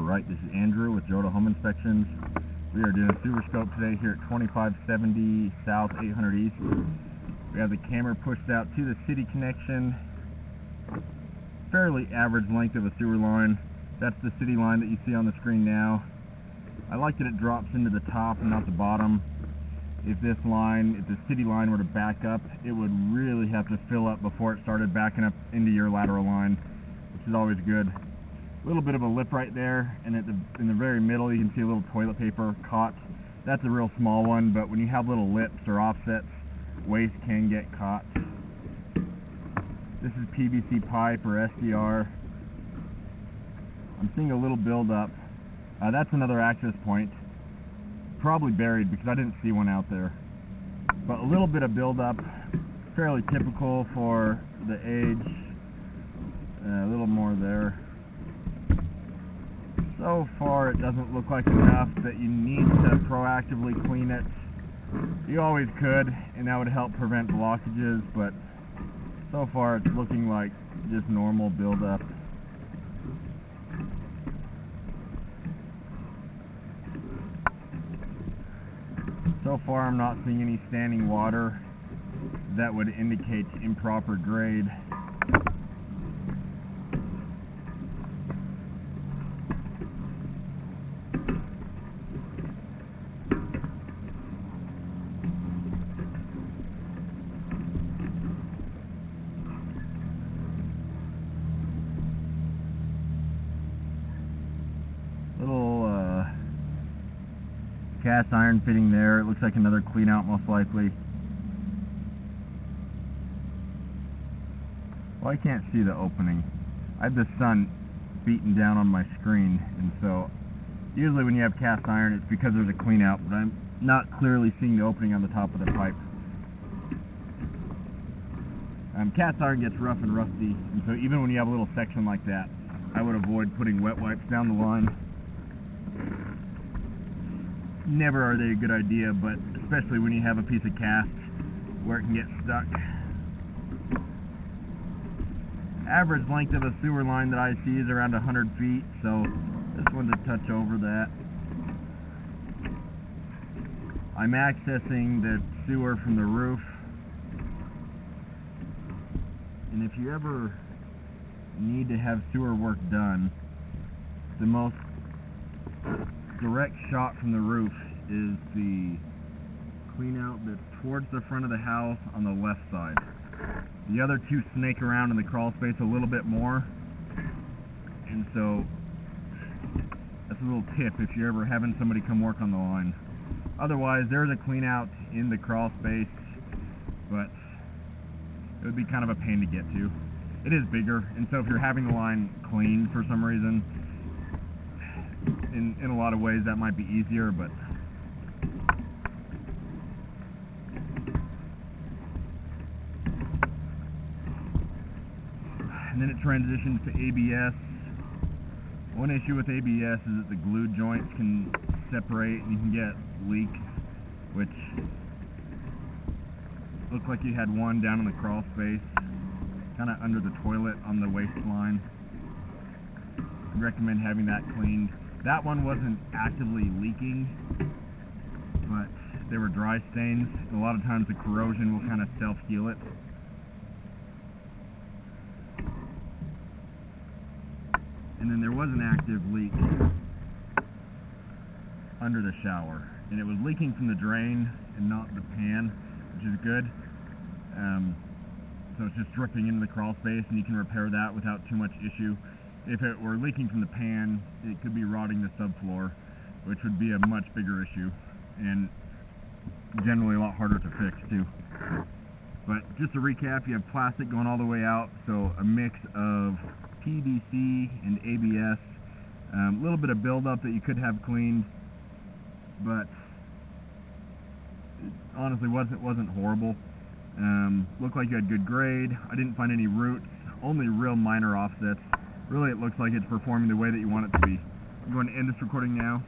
Alright, this is Andrew with Joda Home Inspections. We are doing a sewer scope today here at 2570 South 800 East. We have the camera pushed out to the city connection. Fairly average length of a sewer line. That's the city line that you see on the screen now. I like that it drops into the top and not the bottom. If the city line were to back up, it would really have to fill up before it started backing up into your lateral line, which is always good. A little bit of a lip right there, and in the very middle you can see a little toilet paper caught. That's a real small one, but when you have little lips or offsets, waste can get caught. This is PVC pipe or SDR. I'm seeing a little buildup. That's another access point. Probably buried because I didn't see one out there. But a little bit of buildup, fairly typical for the age. A little more there. So far it doesn't look like enough that you need to proactively clean it. You always could, and that would help prevent blockages, but so far it's looking like just normal buildup. So far I'm not seeing any standing water that would indicate improper grade. Little cast iron fitting there. It looks like another clean out most likely. Well, I can't see the opening. I have the sun beating down on my screen, and so usually when you have cast iron it's because there's a clean out, but I'm not clearly seeing the opening on the top of the pipe. Cast iron gets rough and rusty, and so even when you have a little section like that, I would avoid putting wet wipes down the line. Never are they a good idea, but especially when you have a piece of cast where it can get stuck. Average length of a sewer line that I see is around 100 feet, so this one's a touch over that. I'm accessing the sewer from the roof, and if you ever need to have sewer work done, the most direct shot from the roof is the clean out that's towards the front of the house on the left side. The other two snake around in the crawl space a little bit more, and so that's a little tip if you're ever having somebody come work on the line. Otherwise, there's a clean out in the crawl space, but it would be kind of a pain to get to. It is bigger, and so if you're having the line cleaned for some reason, in a lot of ways that might be easier, but and then it transitions to ABS. One issue with ABS is that the glue joints can separate and you can get leaks, which looked like you had one down in the crawl space, kind of under the toilet on the waste line. I'd recommend having that cleaned. That one wasn't actively leaking, but there were dry stains. A lot of times the corrosion will kind of self-heal it. And then there was an active leak under the shower, and it was leaking from the drain and not the pan, which is good. So it's just dripping into the crawl space, and you can repair that without too much issue. If it were leaking from the pan, it could be rotting the subfloor, which would be a much bigger issue and generally a lot harder to fix too. But just to recap, you have plastic going all the way out, so a mix of PVC and ABS. A little bit of buildup that you could have cleaned, but it honestly wasn't horrible. Looked like you had good grade. I didn't find any roots, only real minor offsets. Really, it looks like it's performing the way that you want it to be. I'm going to end this recording now.